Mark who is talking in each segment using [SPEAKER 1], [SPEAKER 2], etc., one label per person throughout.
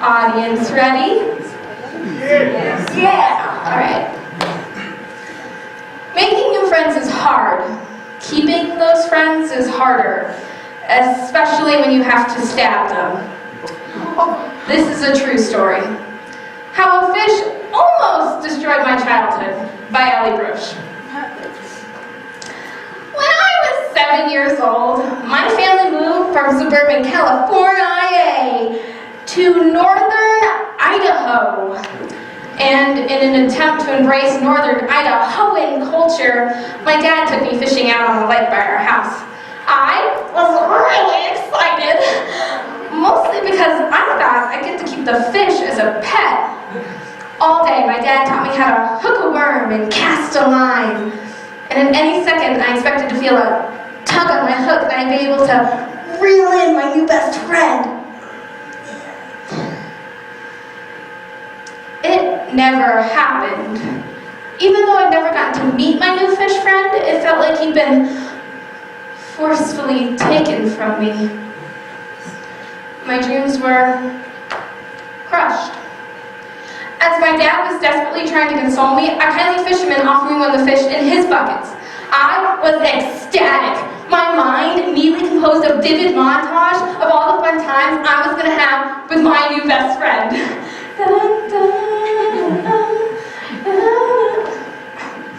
[SPEAKER 1] Audience ready? Yeah. All right. Making new friends is hard. Keeping those friends is harder, especially when you have to stab them. This is a true story. How a fish almost destroyed my childhood, by Ellie Brush. When I was 7 years old, my family moved from suburban California to northern Idaho. And in an attempt to embrace northern Idahoan culture, my dad took me fishing out on the lake by our house. I was really excited, mostly because I thought I'd get to keep the fish as a pet. All day, my dad taught me how to hook a worm and cast a line. And in any second, I expected to feel a tug on my hook and I'd be able to reel in my new best friend. It never happened. Even though I'd never gotten to meet my new fish friend, it felt like he'd been forcefully taken from me. My dreams were crushed. As my dad was desperately trying to console me, a kindly fisherman offered me one of the fish in his buckets. I was ecstatic. My mind immediately composed a vivid montage of all the fun times I was going to have with my new best friend.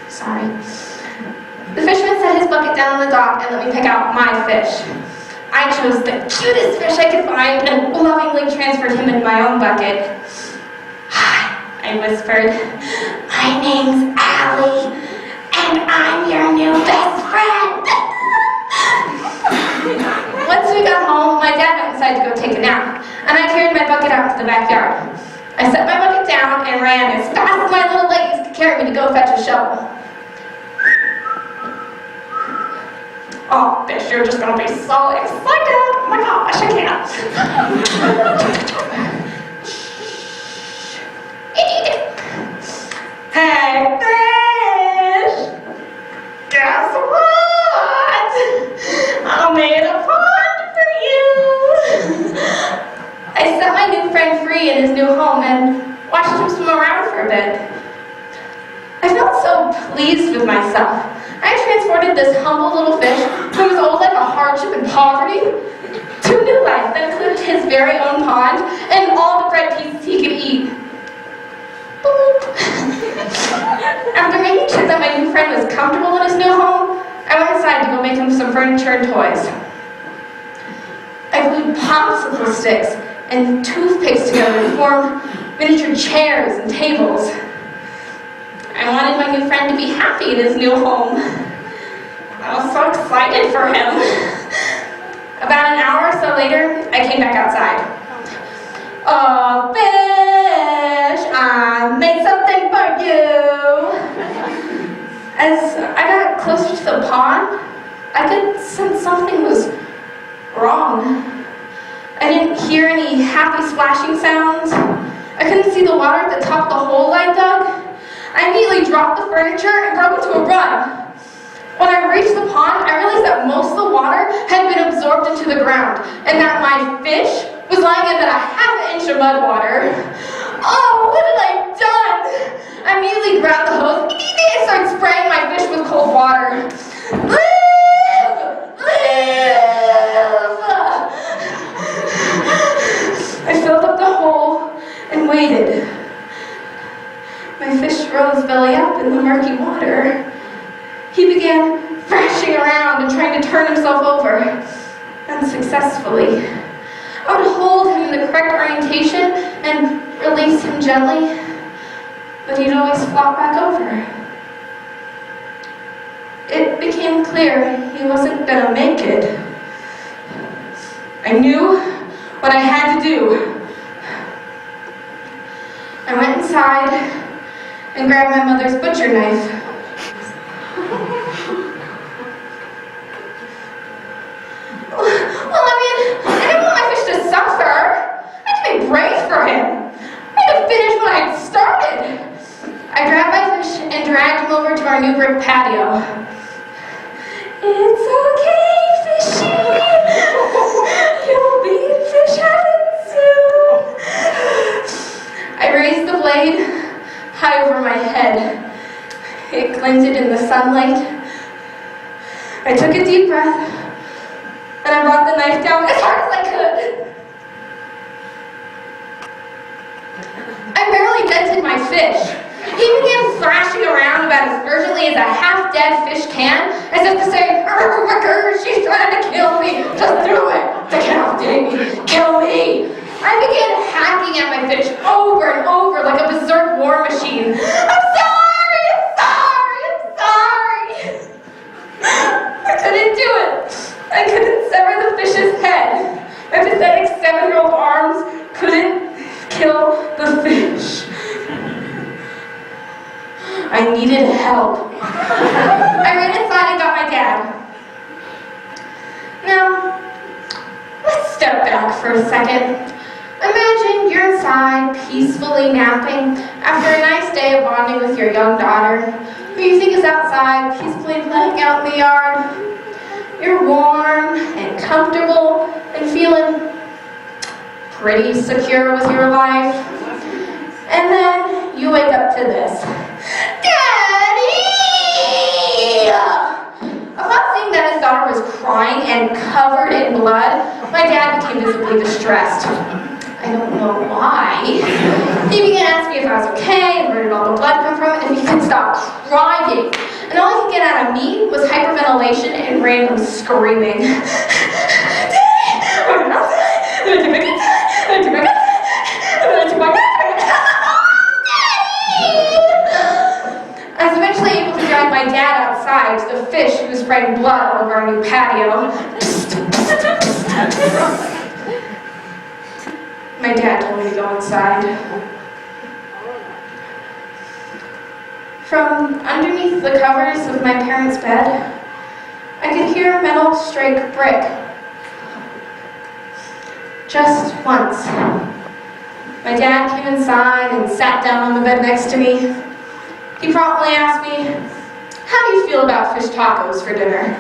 [SPEAKER 1] Sorry. The fisherman set his bucket down on the dock and let me pick out my fish. I chose the cutest fish I could find and lovingly transferred him into my own bucket. I whispered, "My name's Allie, and I'm your new best friend." Once we got home, my dad went inside to go take a nap, and I carried my bucket out to the backyard. I set my bucket down and ran as fast as my little legs could carry me to go fetch a shovel. Oh, fish, you're just gonna be so excited. Oh my gosh, I can't. Hey, fish! Guess what? I made a pond for you! I set my new friend free in his new home and watched him swim around for a bit. I felt so pleased with myself. I transported this humble little fish, who was old like a hardship and poverty, to new life that included his very own pond and all the bread pieces he could eat. After making sure that my new friend was comfortable in his new home, I went inside to go make him some furniture and toys. I glued popsicle sticks and toothpicks together to form miniature chairs and tables. I wanted my new friend to be happy in his new home. I was so excited for him. About an hour or so later, I came back outside. "Oh, fish, I made something for you." As I got closer to the pond, I could sense something was wrong. I didn't hear any happy splashing sounds. I couldn't see the water at the top of the hole I dug. I immediately dropped the furniture and broke into a run. When I reached the pond, I realized that most of the water had been absorbed into the ground, and that my fish was lying in about a ½ inch of mud water. Oh, what had I done? I immediately grabbed the hose and started spraying my fish with cold water. Live! Live! I filled up the hole and waited. My fish rose belly up in the murky water. He began thrashing around and trying to turn himself over, unsuccessfully. I would hold him in the correct orientation and release him gently, but he'd always flop back over. It became clear he wasn't gonna make it. I knew what I had to do. I went inside and grabbed my mother's butcher knife. Well, I didn't want my fish to suffer. I had to be brave for him. I had to finish what I had started. I grabbed my fish and dragged him over to our new brick patio. It's okay, fishy. You'll be in fish heaven soon. glinted in the sunlight. I took a deep breath, and I brought the knife down as hard as I could. I barely dented my fish. He began thrashing around about as urgently as a half-dead fish can, as if to say, "Oh my God, she's trying to kill me. Just do it. Decapitate me. Kill me." I began hacking at my fish over and over like a berserk war machine. "I'm sorry, I'm sorry, I'm sorry." I couldn't do it. I couldn't sever the fish's head. My pathetic 7-year-old arms couldn't kill the fish. I needed help. I ran inside and got my dad. Now, let's step back for a second. Imagine you're inside, peacefully napping, after a nice day of bonding with your young daughter, who you think is outside, peacefully playing out in the yard. You're warm and comfortable and feeling pretty secure with your life. And then you wake up to this. "Daddy!" Upon seeing that his daughter was crying and covered in blood, my dad became visibly distressed. I don't know why. He began asking me if I was okay and where did all the blood come from, and he could stop crying. And all he could get out of me was hyperventilation and random screaming. "Daddy! I'm not going to take my gun. I'm going to take my gun. I'm going to take my gun. I was eventually able to drag my dad outside to the fish who was spraying blood all over our new patio. My dad told me to go inside. From underneath the covers of my parents' bed, I could hear metal strike brick. Just once. My dad came inside and sat down on the bed next to me. He promptly asked me, "How do you feel about fish tacos for dinner?"